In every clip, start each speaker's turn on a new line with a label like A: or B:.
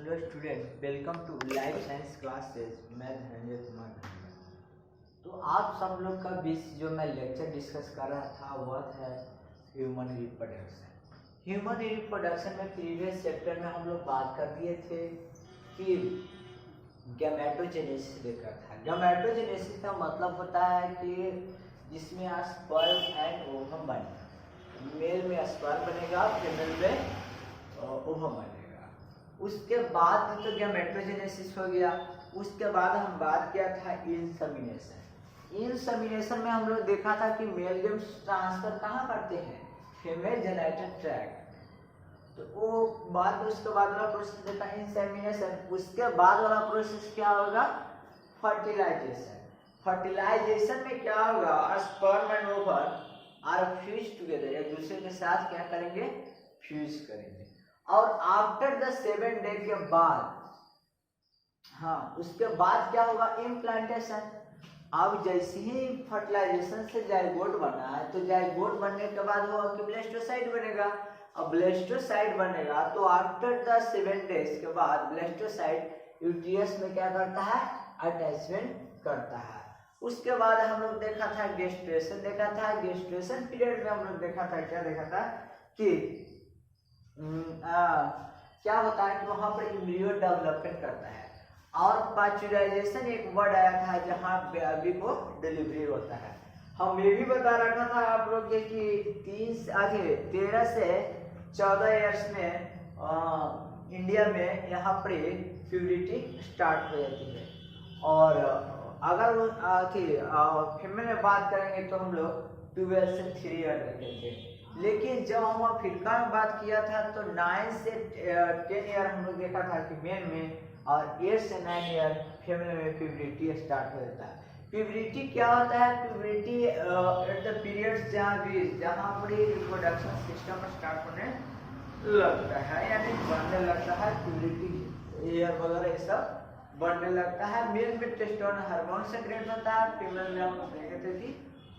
A: Hello student, welcome to life science classes. मैं धनंजय कुमार। तो आप सब लोग का बीच जो मैं लेक्चर डिस्कस कर रहा था वह था ह्यूमन रिप्रोडक्शन। ह्यूमन रिप्रोडक्शन में प्रीवियस चैप्टर में हम लोग बात कर दिए थे कि गैमेटोजेनेसिस देखा था। गैमेटोजेनेसिस का मतलब होता है कि जिसमें स्पर्म एंड ओवम बनेगा। मेल में स्पर्म बनेगा, फीमेल में ओवम बनेगा। उसके बाद तो गैमेटोजेनेसिस हो गया। उसके बाद हम बात किया था इंसेमिनेशन। इंसेमिनेशन में हम लोग देखा था कि मेल गेम्स ट्रांसफर कहाँ करते हैं, फीमेल जेनिटल ट्रैक्ट। तो वो बाद उसके बाद वाला प्रोसेस देखा इंसेमिनेशन। उसके बाद वाला प्रोसेस क्या होगा, फर्टिलाइजेशन। फर्टिलाइजेशन में क्या होगा, sperm and ovum are fuse together, एक दूसरे के साथ क्या करेंगे, फ्यूज करेंगे। और आफ्टर द 7 डे के बाद, हाँ, उसके बाद क्या होगा, इम्प्लांटेशन। अब जैसे ही फर्टिलाइजेशन से जाइगोट बना है तो जाइगोट बनने के बाद वो ब्लास्टोसाइड बनेगा। अब ब्लास्टोसाइड बनेगा तो आफ्टर द 7 डेज के बाद ब्लास्टोसाइड यूट्रियस में क्या करता है, अटैचमेंट करता है। उसके बाद हम लोग देखा था गेस्ट्रेशन देखा था। गेस्ट्रेशन पीरियड में हम लोग देखा था, क्या देखा था कि क्या होता है कि वहां पर एम्ब्रियो डेवलपमेंट करता है। और पास्चुराइजेशन एक वर्ड आया था जहां बेबी को डिलीवरी होता है। हम ये भी बता रखा था आप लोग के कि 13 से 14 इयर्स में इंडिया में यहाँ पर प्यूबर्टी स्टार्ट हो जाती है। और अगर फीमेल में बात करेंगे तो हम लोग 12 से 3 ईयर रखते थे। लेकिन जब हम अफ्रीका में बात किया था तो 9 से 10 ईयर हम लोग देखा था कि मेल में, और 8 से 9 ईयर फीमेल में प्यूबर्टी स्टार्ट हो जाता है। प्यूबर्टी क्या होता है, प्यूबर्टी एट द पीरियड जहाँ पर रिप्रोडक्शन सिस्टम स्टार्ट होने लगता है, यानी बढ़ने लगता है, प्यूबर्टी ईयर वगैरह ये सब बढ़ने लगता है। मेल में टेस्टोस्टेरोन हार्मोन सीक्रेट होता है, फीमेल में हम देखे थे कि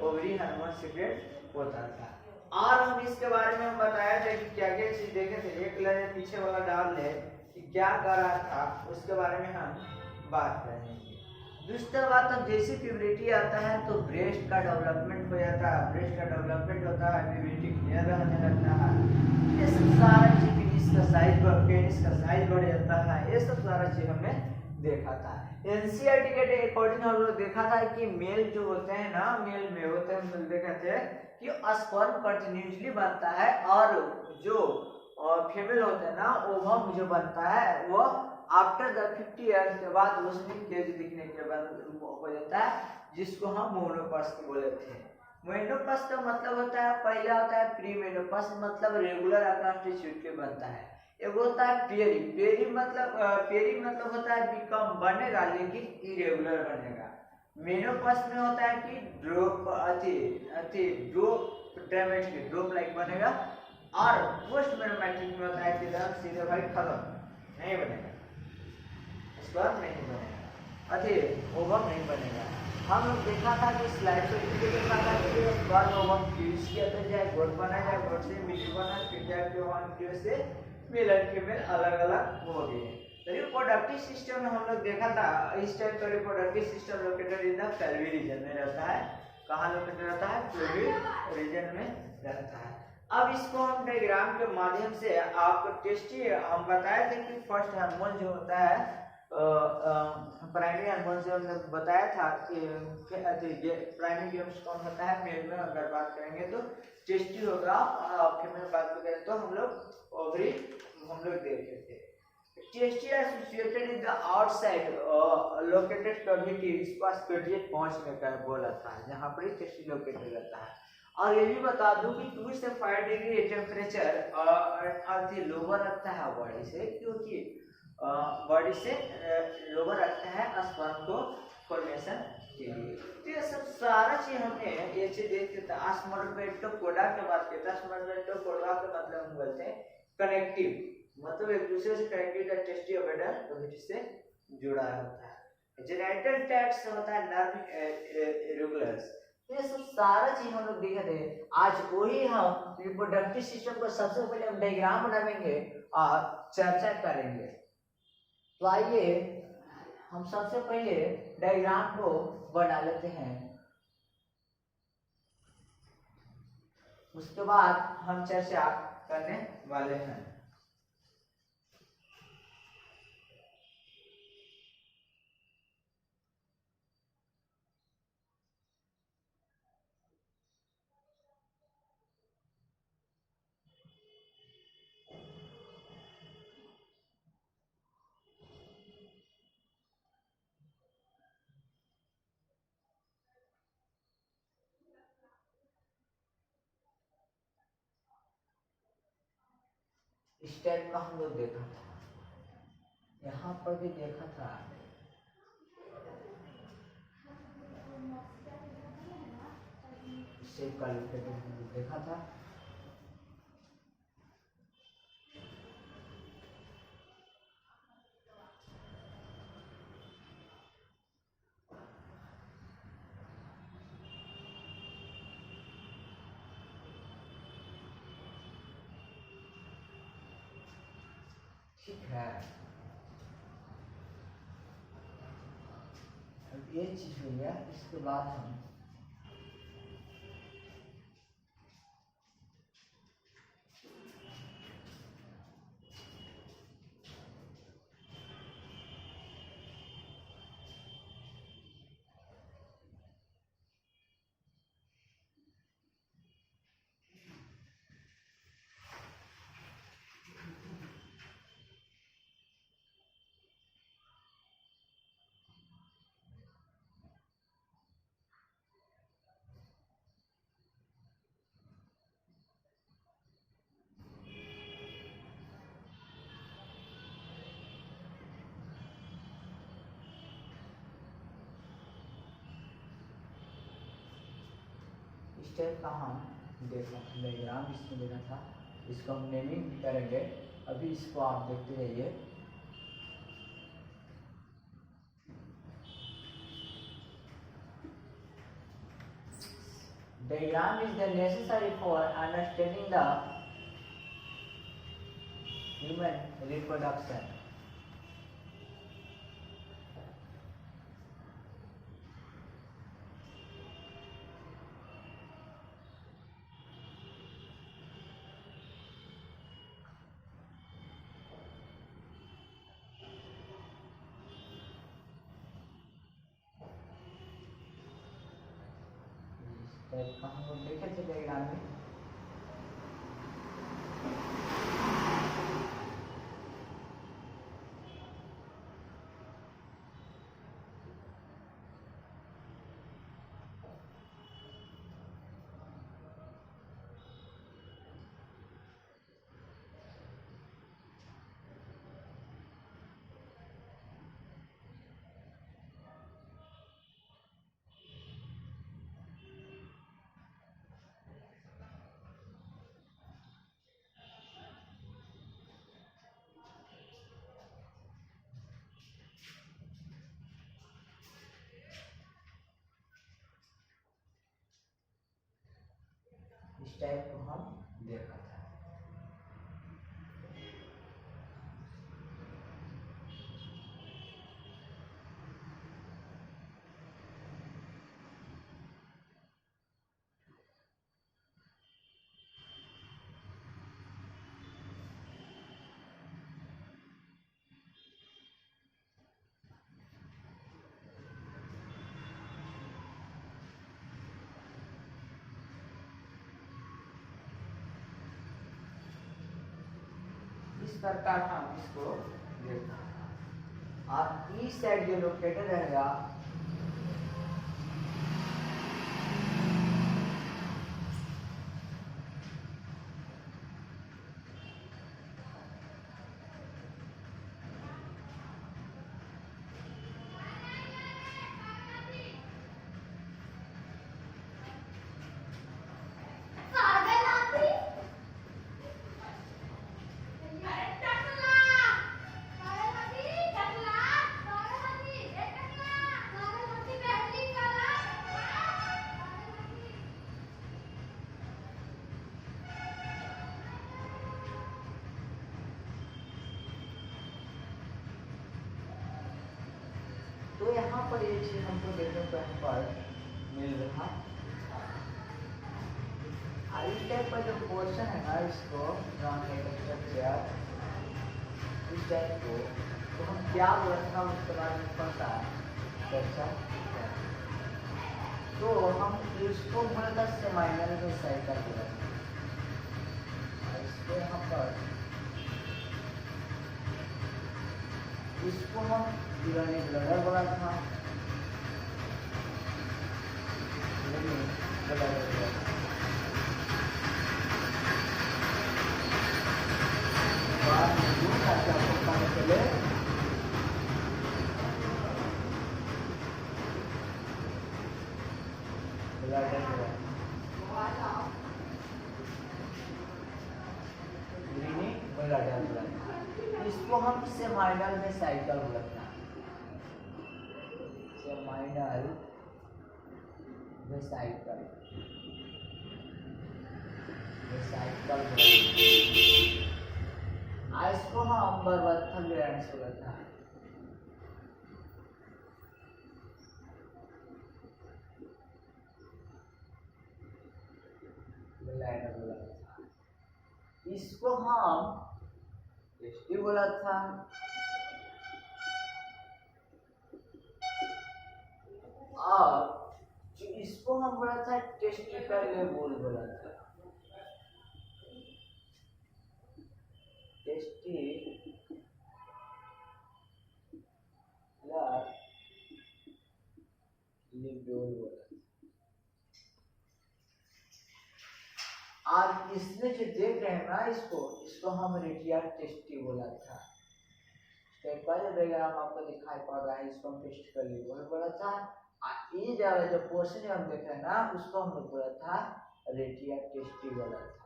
A: ओवरी हार्मोन सीक्रेट होता था। और हम इसके बारे में हम बताया था कि क्या क्या चीज देखे थे। एक लाइन पीछे वाला डाल ले कि क्या कर रहा था, उसके बारे में हम बात करेंगे। दूसरा बात, अब जैसे प्यूबर्टी आता है तो ब्रेस्ट का डेवलपमेंट हो जाता है। ब्रेस्ट का डेवलपमेंट होता है, प्यूबर्टी क्लियर रहने लगता है। ये सब सारा चीज, पेनिस का साइज बढ़ जाता है। ये सब सारा चीज हमने देखा था। एनसीईआरटी के अकॉर्डिंग हम लोग देखा था कि मेल जो होते हैं ना, मेल में होते हैं, हम देखे थे कि स्पर्म कंटिन्यूसली बनता है, और जो फीमेल होते हैं ना, ओवम जो बनता है वो आफ्टर द 50 इयर्स के बाद उसमें केज दिखने के बाद हो जाता है, जिसको हम मोनोपॉज बोले थे। मोनोपॉज का मतलब होता है, पहला होता है प्री मेनोपॉज, मतलब रेगुलर कॉन्स्टिट्यूट के बनता है। एक होता है पेरी। पेरी मतलब होता है बिकम, बनेगा लेकिन इरेगुलर बनेगा। मेनोपॉज में होता है कि ड्रॉप ड्रामेटिक ड्रॉप लाइक बनेगा। और पोस्ट मेनोपॉज में होता है कि सीधे भाई खत्म, नहीं बनेगा, स्पर्म नहीं बनेगा, ओवम नहीं बनेगा। हम लोग देखा था कि स्लाइड पे देखा था कि स्पर्म ओवम फ्यूज किया तो जाए गोट बना, जाए गोट से मिली बना, फिर जाके ओवम से मेल एंड फीमेल अलग अलग हो गए। रिप्रोडक्टिव सिस्टम में हम लोग देखा था, इस टाइप का reproductive system located in the pelvic region में रहता है। कहाँ लोकेटेड रहता है, पेल्विक रीजन में रहता है। अब इसको हम डायग्राम के माध्यम से आपको टेस्टी हम बताए थे कि फर्स्ट हार्मोन जो होता है, प्राइमरी हार्मोन से हमने बताया था कि प्राइमरी गेम्स कौन होता है। मेल में अगर बात करेंगे तो टेस्टी होगा, फीमेल बात करें तो हम लोग ओवरी हम लोग देखे थे। Tasty associated in the outside located cavity, इसको स्पेडिएट पहुंच में कर बोला था, जहां पर टेस्टी लोकेटेड रहता है। और ये भी बता दूं कि 2 से 5 डिग्री टेम्परेचर अति लोअर रखता है बॉडी से, क्योंकि बॉडी से लोअर रखता है स्पर्म को फॉर्मेशन के लिए। तो ये सब सारा चीज हमने ये चीज देखते थे। स्पर्मेटोपोडा के बात करते हैं। स्पर्मेटोपोडा का मतलब हम बोलते हैं कनेक्टिव, मतलब एक दूसरे से कनेक्टेड है, टेस्टी ओबेडर कैविटी से जुड़ा होता है। जेनिटल ट्रैक्ट होता है नर्व इरेगुलर्स। ये सब सारा चीज हम लोग देखे थे। आज वही हम रिप्रोडक्टिव सिस्टम को सबसे पहले हम डायग्राम बनाएंगे और चर्चा करेंगे। तो आइए हम सबसे पहले डायग्राम को बना लेते हैं, उसके बाद हम चर्चा करने वाले हैं। इस टाइप का हम लोग देखा था, यहाँ पर भी देखा था, शेप का देखा था। ठीक है, अब ये चीज हो गया। इसके बाद हम इस टाइप का हम देखा डायग्राम इसमें देखा था। इसको हम नेमिंग करेंगे। अभी इसको आप देखते रहिए। Diagram is the necessary for understanding the human reproduction. हम लोग देखे थे डायग्राम में। इस टाइप को हम देखा था। इस प्रकार हम इसको देखते हैं। और इस साइड जो लोकेटेड रहेगा पर ये चीज हमको देखने को यहाँ पर मिल रहा इस टाइप का जो पोर्शन है ना, इसको स्ट्रक्चर इस टाइप को तो हम क्या बोलना उसके बारे में पता चर्चा तो हम इसको बोलता सेमाइनल में साइकिल बोलते हैं। इसको यहाँ पर इसको हम ब्लडर बोला था चले इसको हम सेमाइनल में साइकिल बोलते हैं। सेमाइनल में साइकिल इसको हम बर्बथन ग्लैंड्स बोलते हैं। इसको हम टेस्टी बोला था। और जो इसको हम बोला था टेस्टिकल लेवल बोला था। और इसमें जो देख रहे हैं ना, इसको हम रेटिया टेस्टी बोला था। डायग्राम आपको दिखाई पड़ रहा है, इसको हम टेस्टिकल लेवल बोला था। ये जो पोर्शन हम देख रहे हैं ना, उसको हम लोग बोला था रेटिया टेस्टी बोला था।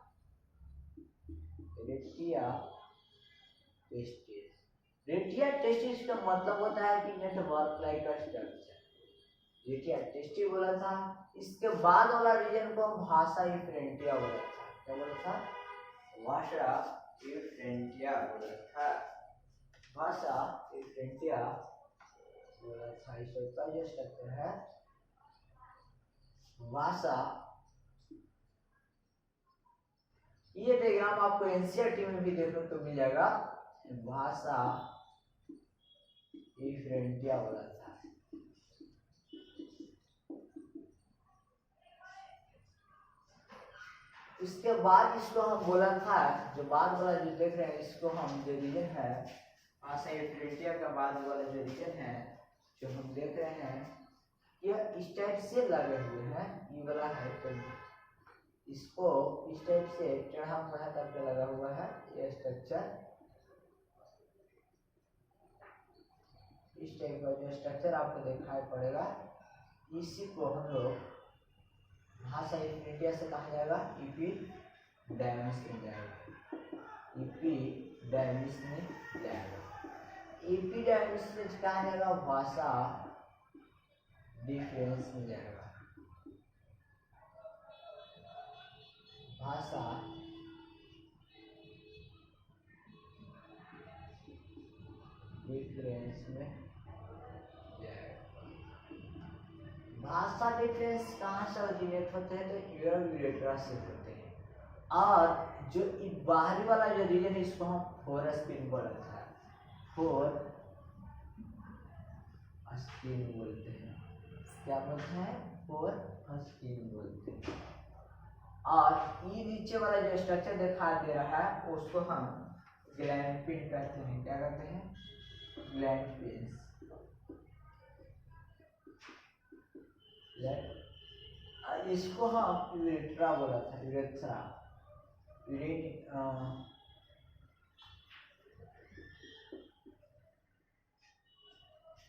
A: रेटिया टेस्टिस का मतलब होता है कि नेटवर्क लाइक स्ट्रक्चर। रेटिया टेस्टी बोला था। इसके बाद वाला रीजन को हम भाषा इफ्रेंटिया बोला था। क्या बोला था? भाषा इफ्रेंटिया बोला था। भाषा इफ्रेंटिया बोला था। इसका जो स्ट्रक्चर है भाषा, ये डायग्राम आपको एनसीईआरटी में भी देखने को मिल जाएगा। भाषा इफ्रेंटिया बोला था। इसके बाद इसको हम बोला था, जो बाद वाला जो देख रहे हैं, इसको हम जो रीजन है भाषा इफ्रेंटिया का बाद वाला जो रीजन है जो हम देख रहे हैं, यह इस टाइप से लगे हुए हैं। ये वाला है तो इसको इस टाइप से चढ़ा बढ़ा करके लगा हुआ है। ये स्ट्रक्चर, इस टाइप का जो स्ट्रक्चर आपको दिखाई पड़ेगा, इसी को हम लोग भाषा इफ्रेंटिया से कहा जाएगा एपिडर्मिस में जाएगा। एपिडर्मिस में जाएगा। एपिडर्मिस में कहा जाएगा भाषा डिफरेंस में जाएगा। भाषा डिफरेंस में जाएगा। भाषा डिफरेंस कहाँ से ओरिजिनेट होते हैं? तो ईयर यूरेट्रा से होते हैं। और जो बाहरी वाला जो रीजन है, इसको हम फोरस्किन बोलते हैं। फोरस्किन बोलते हैं। क्या बोलते हैं? फोरस्किन बोलते हैं। और ये नीचे वाला जो स्ट्रक्चर दिखाई दे रहा है, उसको हम ग्लैंड पिन कहते हैं। क्या कहते हैं? Gland pin. इसको हम यूरेट्रा बोला था। यूरेट्रा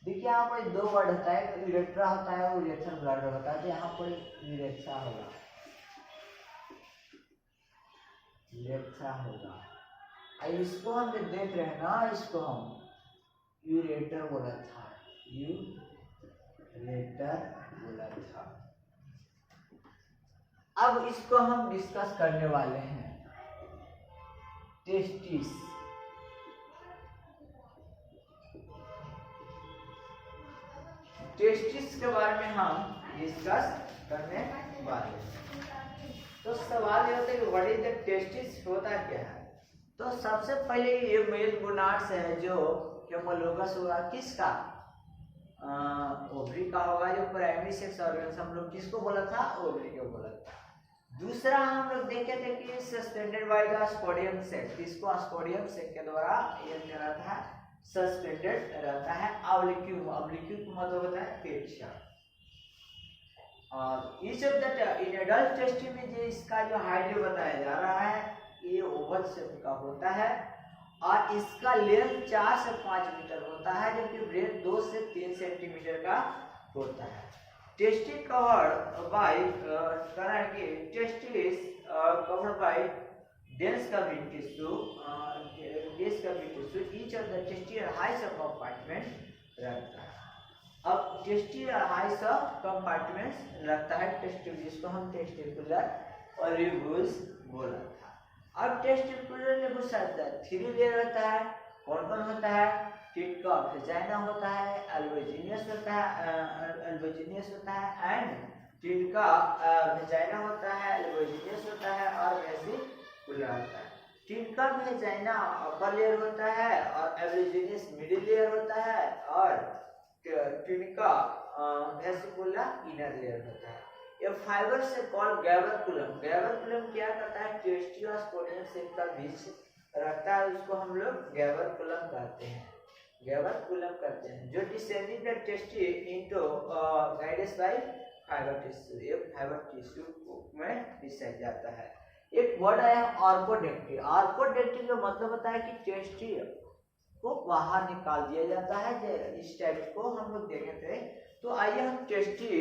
A: देखिए यहाँ पर दो वर्ड होता है, यूरेट्रा होता है और यूरेथ्रल ब्लैडर होता है। तो यहाँ पर यूरेट्रा होगा, यूरेट्रा होगा। इसको हम जो देख रहे हैं ना, इसको हम यूरेटर बोला था। यूरेटर बोला था। अब इसको हम डिस्कस करने वाले हैं। टेस्टिस, टेस्टिस के बारे में हम डिस्कस करने वाले हैं। तो सवाल ये होता है कि व्हाट इज द टेस्टिस, होता क्या है। तो सबसे पहले ये मेल गोनाड्स है जो हेमोलोगस होगा किसका, ओवरी का होगा, जो प्राइमरी सेक्स ऑर्गन हम लोग किसको बोला था, ओवरी को बोला था। दूसरा हम लोग देखे थे कि सस्पेंडेड बाय द स्पोडियम सेक, इसको स्पोडियम सेक के द्वारा ये क्या रहता है, सस्पेंडेड रहता है। ऑब्लिक्यूम, ऑब्लिक्यूम का मतलब होता है पेट। और each of the in adult tasty में जो इसका जो हाइट बताया जा रहा है ये ओवल शेप का होता है और इसका लेंथ 4 से 5 मीटर होता है, जबकि ब्रेथ 2 से 3 सेंटीमीटर का होता है। टेस्टी कवर्ड बाय करेंगे, testis covered bye dense cavity tissue, dense cavity tissue, each of the testicular has a compartment रखता है। अब टेस्टिकुलर हाइस कंपार्टमेंट्स रखता है टेस्टिकुलर, जिसको हम टेस्टिकुलर ओरिबुल्स बोला था। अब टेस्टिकुलर लेबुल्स रहता है 3 लेयर रहता है। कौन कौन होता है, टिट का वेजाइना होता है, अल्वोजिनियस होता है, अल्वोजिनियस होता है एंड टिट का वेजाइना होता है, अल्वोजिनियस होता है और वेसिकुलर होता है। टिट का वेजाइना अपर लेयर होता है और अल्वोजिनियस मिडिल लेयर होता है और ट्यूनिका वेसिकुला इनर लेयर होता है। ये फाइबर से कॉल्ड गैबरकुलम, गैबरकुलम क्या करता है, टेस्टी और स्पोडियम सेक का बीच रखता है, उसको हम लोग गैबरकुलम कहते हैं, गैबरकुलम कहते हैं, जो descending the tasty into guided by fibre tissue, ये फाइबर टिश्यू में डिसाइड जाता है। एक वर्ड आया ऑर्कोडेक्टी, ऑर्कोडेक्टी का मतलब होता है कि टेस्टी को बाहर निकाल दिया जाता है, इस टाइप को हम लोग देखे थे। तो आइए हम टेस्टी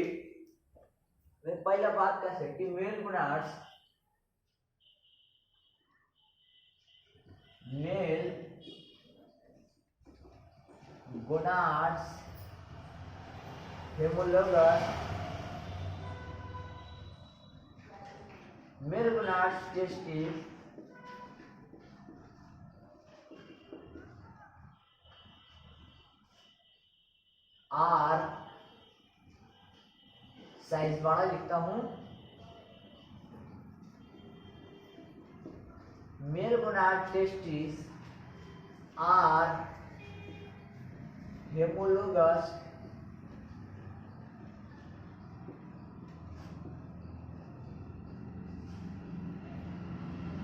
A: में पहला बात कर सकते हैं, male gonads, male gonads homologous, male gonads testis are, size बड़ा लिखता हूं, male gonad testis are homologous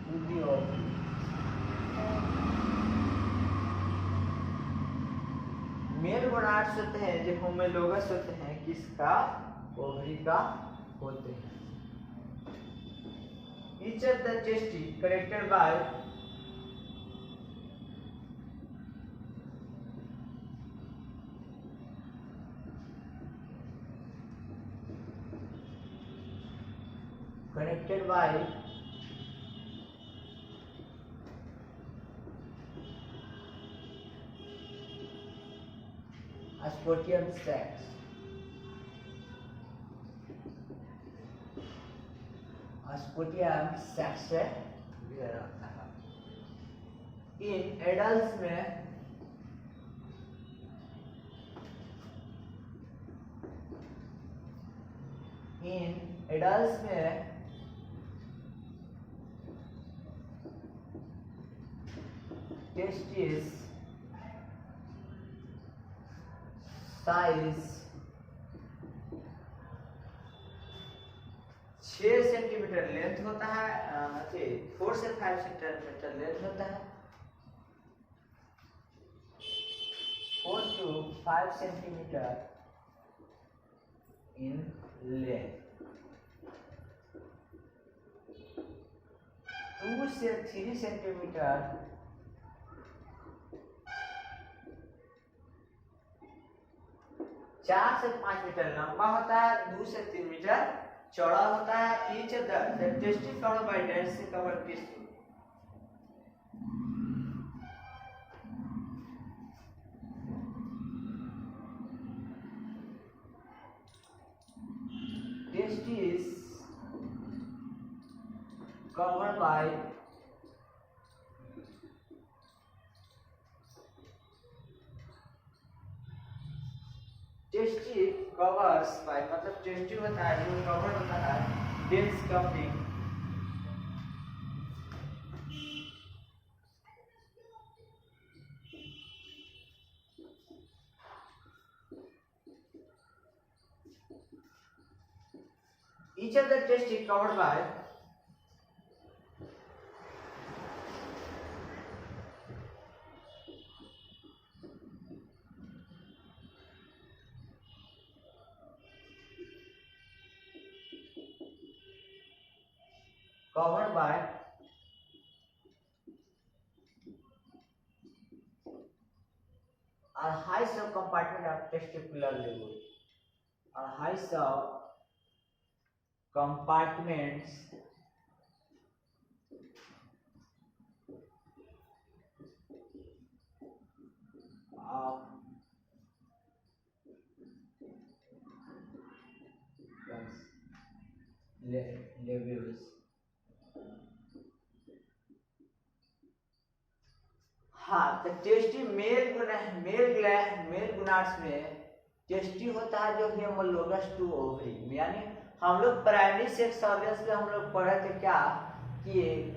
A: to the ovary. Male gonads होते हैं जो होमोलोगस होते हैं, किसका, ओवरी का होते हैं। Each of the testes connected by स्पोटियम sacs, स्पोटियम sac से घिरा रहता है। इन एडल्ट्स में टेस्टिस साइज 6 सेंटीमीटर लेंथ होता है, 4 से 5 सेंटीमीटर लेंथ होता है, 4 to 5 सेंटीमीटर इन लेंथ, 2 से 3 सेंटीमीटर चार से 5 मीटर लंबा होता है, 2 से 3 मीटर चौड़ा होता है। Each the testis covered by densely covered tissue, testis covered by testis covers by, मतलब टेस्टिव होता है जो कवर होता है dense covering each of the testes covered by a high subcompartment of testicular level, a high subcompartments of levels. हाँ, तो tasty mail गुनाड्स में tasty होता है जो हेमोलोगस टू ओवरी, यानी हम लोग प्राइमरी सेक्स ऑर्गन्स में हम लोग पढ़े थे क्या कि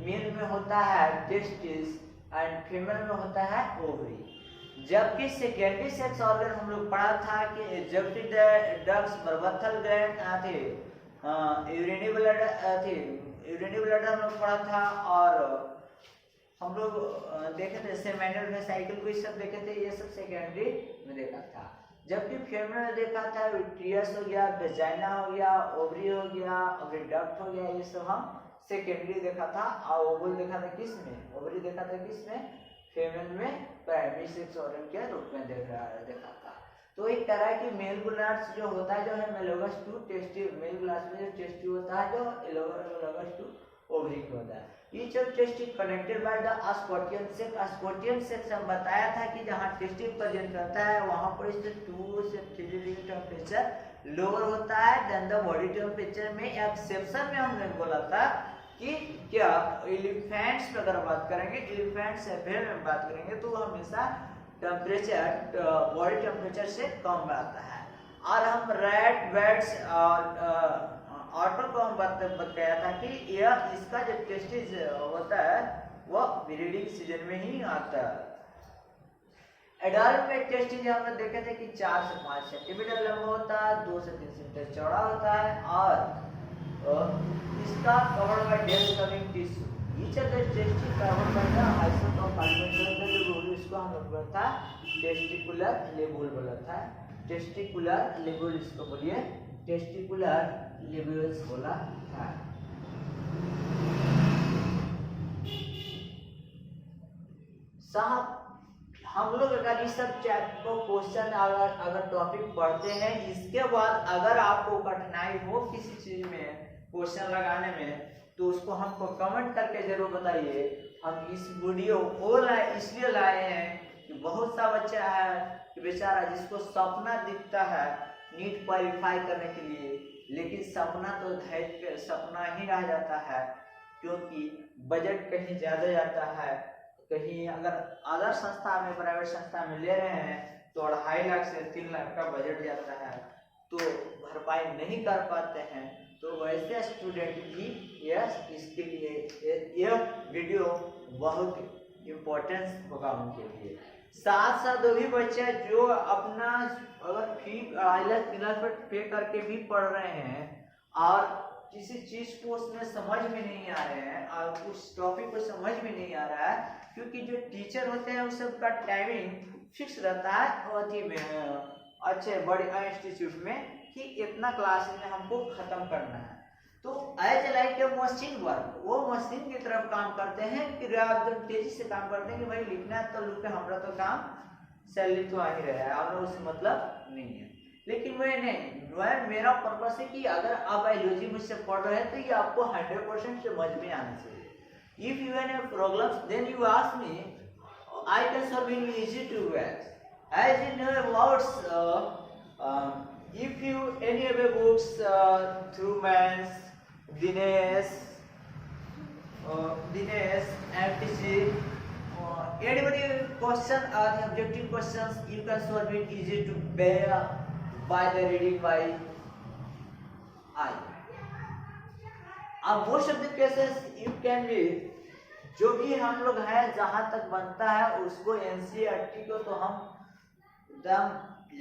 A: मेल में होता है टेस्टिस एंड फीमेल में होता है ओवरी, जबकि सेकेंडरी सेक्स ऑर्गन हम लोग पढ़ा था कि जबकि डक्स बर्बथल ग्लैंड थे, यूरिनी ब्लैडर हम लोग पढ़ा था, और हम लोग देखे थे सेमेनल में साइकिल को, ये सब देखे थे, ये सब सेकेंडरी में देखा था। जबकि फीमेल में देखा था यूट्रियस हो गया, वेजाइना हो गया, ओवरी हो गया, ओवरीडक्ट हो गया, ये सब हम सेकेंडरी देखा था। और ओवल देखा था किस में, ओवरी देखा था किस में, फीमेल में प्राइमरी सेक्स ऑर्गन के रूप में देखा था। तो एक तरह की मेल गुनाड्स जो होता है जो है मेलोगस टू टेस्टिव, मेल गुनाड्स में जो टेस्टिव होता है जो एलोगस टू ओवरी होता है। Each of testis connected by the ascotian sac, ascotian sac हम बताया था कि जहाँ टेस्टिव प्रेजेंट करता है वहाँ पर इससे 2 से 3 डिग्री टेम्परेचर लोअर होता है देन द बॉडी टेम्परेचर में। एक्सेप्शन में हमने बोला था कि क्या एलिफेंट्स में अगर बात करेंगे, एलिफेंट्स एफेल में बात करेंगे तो हमेशा टेम्परेचर बॉडी टेम्परेचर से कम रहता है। और हम रैट बैट्स और ऑटर को हम बताया था कि यह इसका जो टेस्टिस होता है वह ब्रीडिंग सीजन में ही आता है। एडल्ट में टेस्टिस हमने देखे थे कि 4 से 5 सेंटीमीटर लंबा होता है, 2 से 3 सेंटीमीटर चौड़ा होता है, और इसका covered by dense covering tissue. Each of the testis covered by the isotope compartment, इसको हम लोग बोला था टेस्टिकुलर लेबुल बोला था, टेस्टिकुलर लेबुल इसको बोलिए, टेस्टिकुलर लेबुल्स बोला था। साहब हम लोग अगर इस सब चैप्टर को क्वेश्चन अगर टॉपिक पढ़ते हैं, इसके बाद अगर आपको कठिनाई हो किसी चीज में क्वेश्चन लगाने में तो उसको हमको कमेंट करके जरूर बताइए। हम इस वीडियो को इसलिए लाए हैं कि बहुत सा बच्चा है कि बेचारा जिसको सपना दिखता है नीट क्वालिफाई करने के लिए, लेकिन सपना तो धैर्य सपना ही रह जाता है, क्योंकि बजट कहीं ज्यादा जाता है, कहीं अगर अदर संस्था में प्राइवेट संस्था में ले रहे हैं तो 2.5 लाख से 3 लाख का बजट जाता है, तो भरपाई नहीं कर पाते हैं। तो वैसे स्टूडेंट भी इसके लिए यह वीडियो बहुत इम्पोर्टेंस होगा उनके लिए। साथ साथ वो भी बच्चे जो अपना अगर फी 2.5 लाख पर पे करके भी पढ़ रहे हैं और किसी चीज को उसमें समझ में नहीं आ रहे हैं और उस टॉपिक को समझ में नहीं आ रहा है, क्योंकि जो टीचर होते हैं उस सबका टाइमिंग फिक्स रहता है अथी में अच्छे बड़े इंस्टीट्यूट में कि इतना क्लास में हमको खत्म करना है। तो as like a machine work, वो मशीन की तरफ काम करते हैं कि एकदम तेजी से काम करते हैं कि भाई लिखना है तो लिखे, हमारा तो काम सैलरी तो आ ही रहा है और उससे मतलब नहीं है। लेकिन मेरा पर्पस है कि अगर आप बायोलॉजी मुझसे पढ़ रहे हैं तो ये आपको 100% समझ में आना चाहिए। If you have problems then you ask me, I can solve in easy two ways as in words. If you any of the books through Mans, Dinesh, MTC, anybody question or objective questions, you can solve it easy to bear by the reading by eye. अब most of the cases you can read, जो भी हम लोग हैं जहां तक बनता है उसको एनसीईआरटी को तो हम एकदम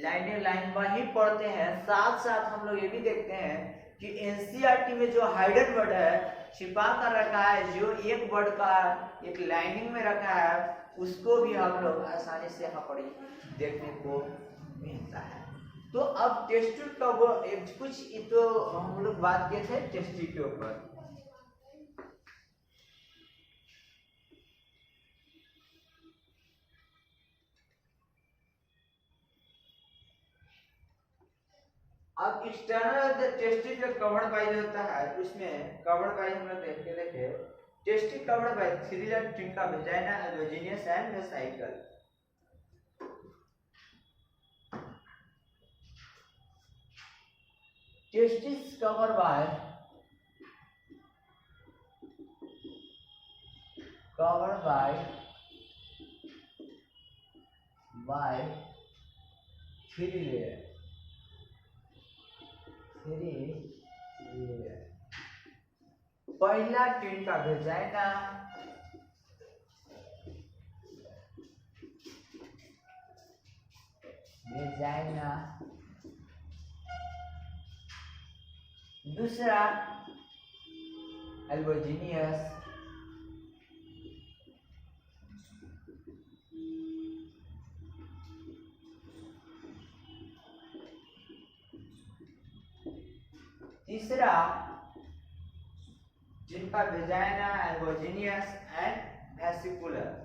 A: लाइन लाइन में ही पढ़ते हैं। साथ साथ हम लोग ये भी देखते हैं कि एनसीईआरटी में जो हाइडन वर्ड है, छिपा कर रखा है, जो एक वर्ड का एक लाइनिंग में रखा है, उसको भी हम लोग आसानी से यहाँ पर देखने को मिलता है। तो अब टेस्ट का वो कुछ तो हम लोग बात किए थे टेस्ट के ऊपर। अब एक्सटर्नल टेस्टिंग जो कवर्ड बाय होता है, उसमें कवर्ड बाय हम लोग देखे testing covered by three tunica vagina albuginea and vesicle. Testis cover by three layer पहला ट्रिंका वेजाइना, दूसरा एल्बोजिनियस, तीसरा जिनका वेजाइना एल्बोजिनियस एंड वेसिकुलर।